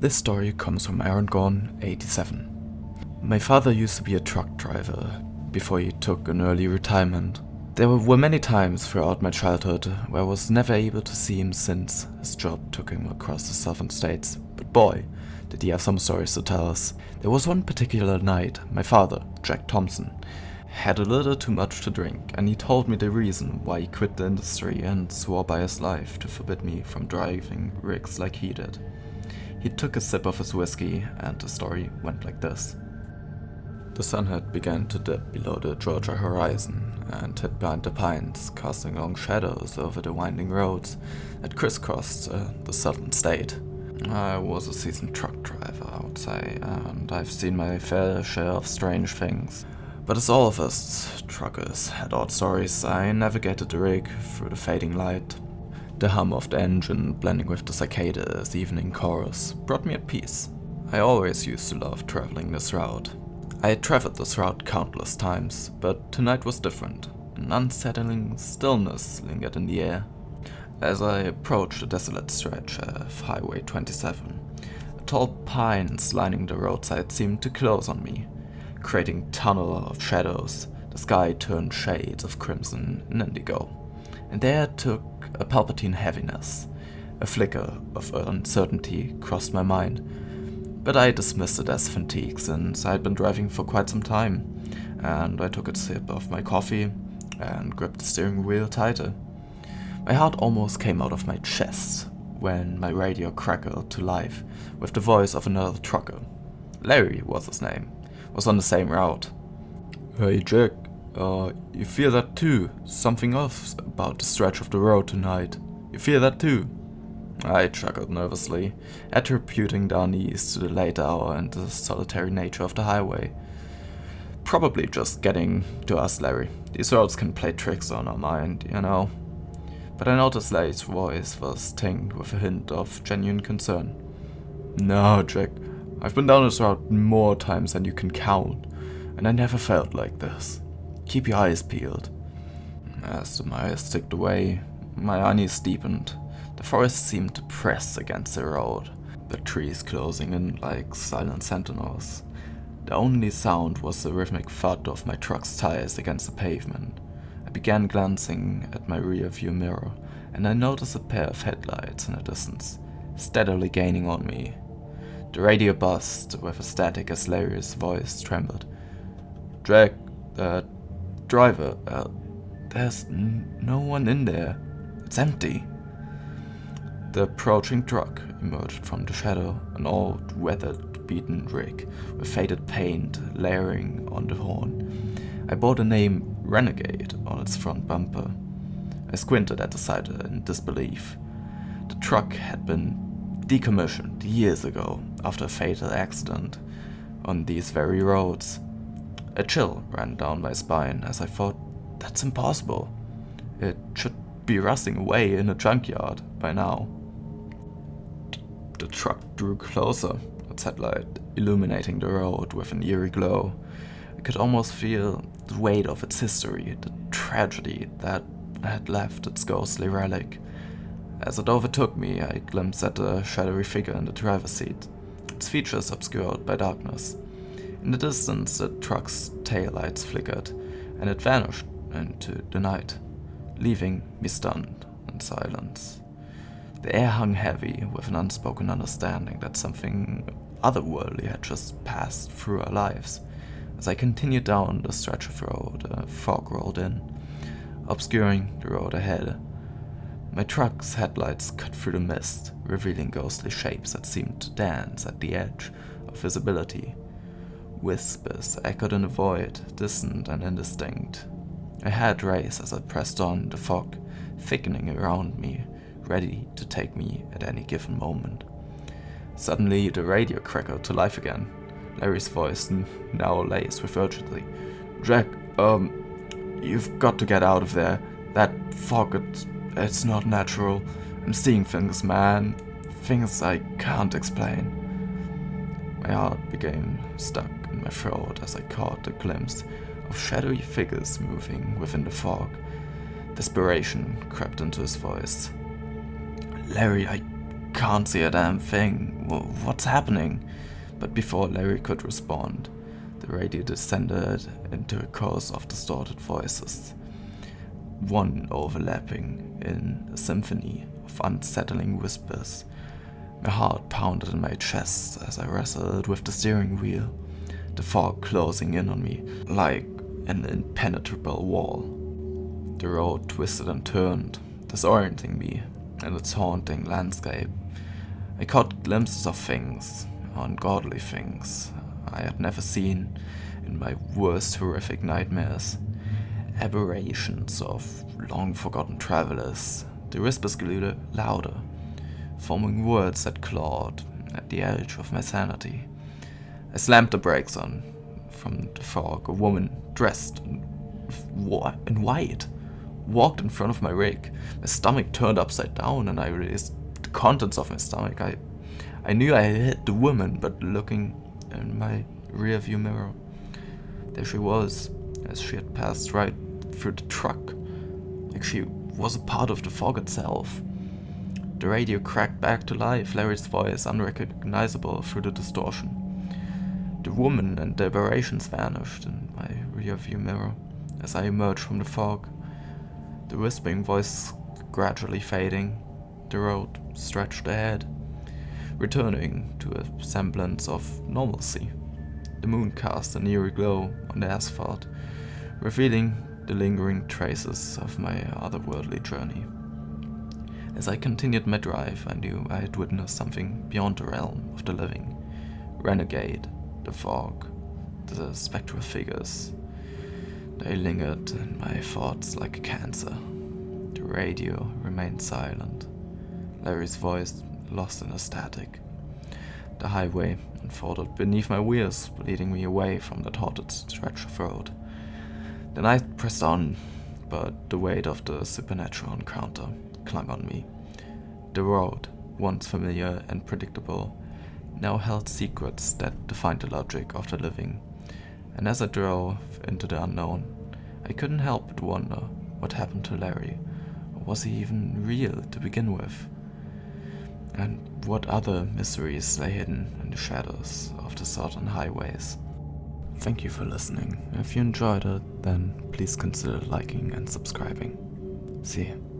This story comes from Aaron 87. My father used to be a truck driver before he took an early retirement. There were many times throughout my childhood where I was never able to see him since his job took him across the southern states. But boy, did he have some stories to tell us. There was one particular night my father, Jack Thompson, had a little too much to drink, and he told me the reason why he quit the industry and swore by his life to forbid me from driving rigs like he did. He took a sip of his whiskey, and the story went like this. The sun had begun to dip below the Georgia horizon and hid behind the pines, casting long shadows over the winding roads that crisscrossed the southern state. I was a seasoned truck driver, I would say, and I've seen my fair share of strange things. But as all of us truckers had odd stories, I navigated the rig through the fading light. The hum of the engine blending with the cicadas' evening chorus brought me at peace. I always used to love traveling this route. I had traveled this route countless times, but tonight was different. An unsettling stillness lingered in the air. As I approached the desolate stretch of Highway 27, the tall pines lining the roadside seemed to close on me, creating tunnel of shadows. The sky turned shades of crimson and indigo, and there took a palpatine heaviness. A flicker of uncertainty crossed my mind, but I dismissed it as fatigue since I had been driving for quite some time, and I took a sip of my coffee and gripped the steering wheel tighter. My heart almost came out of my chest when my radio crackled to life with the voice of another trucker. Larry was his name, was on the same route. "Hey Jack, you feel that too? Something off about the stretch of the road tonight. You feel that too?" I chuckled nervously, attributing the unease to the late hour and the solitary nature of the highway. "Probably just getting to us, Larry. These roads can play tricks on our mind, you know." But I noticed Larry's voice was tinged with a hint of genuine concern. "No, Jack, I've been down this route more times than you can count, and I never felt like this. Keep your eyes peeled." As the miles ticked away, my unease deepened. The forest seemed to press against the road, the trees closing in like silent sentinels. The only sound was the rhythmic thud of my truck's tires against the pavement. I began glancing at my rear view mirror, and I noticed a pair of headlights in the distance, steadily gaining on me. The radio buzzed with a static as Larry's voice trembled. "Jack, driver, there's no one in there. It's empty." The approaching truck emerged from the shadow, an old, weathered, beaten rig with faded paint layering on the horn. I bore the name Renegade on its front bumper. I squinted at the sight in disbelief. The truck had been decommissioned years ago after a fatal accident on these very roads. A chill ran down my spine as I thought, that's impossible. It should be rusting away in a junkyard by now. The truck drew closer, its headlight illuminating the road with an eerie glow. I could almost feel the weight of its history, the tragedy that had left its ghostly relic. As it overtook me, I glimpsed at the shadowy figure in the driver's seat, its features obscured by darkness. In the distance, the truck's taillights flickered, and it vanished into the night, leaving me stunned in silence. The air hung heavy with an unspoken understanding that something otherworldly had just passed through our lives. As I continued down the stretch of road, a fog rolled in, obscuring the road ahead. My truck's headlights cut through the mist, revealing ghostly shapes that seemed to dance at the edge of visibility. Whispers echoed in the void, distant and indistinct. My head raced as I pressed on, the fog thickening around me, ready to take me at any given moment. Suddenly, the radio crackled to life again. Larry's voice, now laced with urgency. "Jack, you've got to get out of there. That fog, it's not natural. I'm seeing things, man. Things I can't explain." My heart became stuck in my throat as I caught a glimpse of shadowy figures moving within the fog. Desperation crept into his voice. "Larry, I can't see a damn thing. What's happening? But before Larry could respond, the radio descended into a chorus of distorted voices, one overlapping in a symphony of unsettling whispers. My heart pounded in my chest as I wrestled with the steering wheel, the fog closing in on me like an impenetrable wall. The road twisted and turned, disorienting me in its haunting landscape. I caught glimpses of things, ungodly things I had never seen in my worst horrific nightmares. Aberrations of long-forgotten travelers. The whispers grew louder, forming words that clawed at the edge of my sanity. I slammed the brakes on. From the fog, a woman dressed in white walked in front of my rig. My stomach turned upside down and I released the contents of my stomach. I knew I had hit the woman, but looking in my rearview mirror, there she was, as she had passed right through the truck, like she was a part of the fog itself. The radio cracked back to life, Larry's voice unrecognizable through the distortion. The woman and the aberrations vanished in my rearview mirror as I emerged from the fog. The whispering voice gradually fading, the road stretched ahead, returning to a semblance of normalcy. The moon cast an eerie glow on the asphalt, revealing the lingering traces of my otherworldly journey. As I continued my drive, I knew I had witnessed something beyond the realm of the living. Renegade, the fog, the spectral figures. They lingered in my thoughts like a cancer. The radio remained silent, Larry's voice lost in a static. The highway unfolded beneath my wheels, leading me away from that haunted stretch of road. The night pressed on, but the weight of the supernatural encounter clung on me. The road, once familiar and predictable, now held secrets that defied the logic of the living. And as I drove into the unknown, I couldn't help but wonder what happened to Larry. Or was he even real to begin with? And what other mysteries lay hidden in the shadows of the southern highways? Thank you for listening. If you enjoyed it, then please consider liking and subscribing. See you.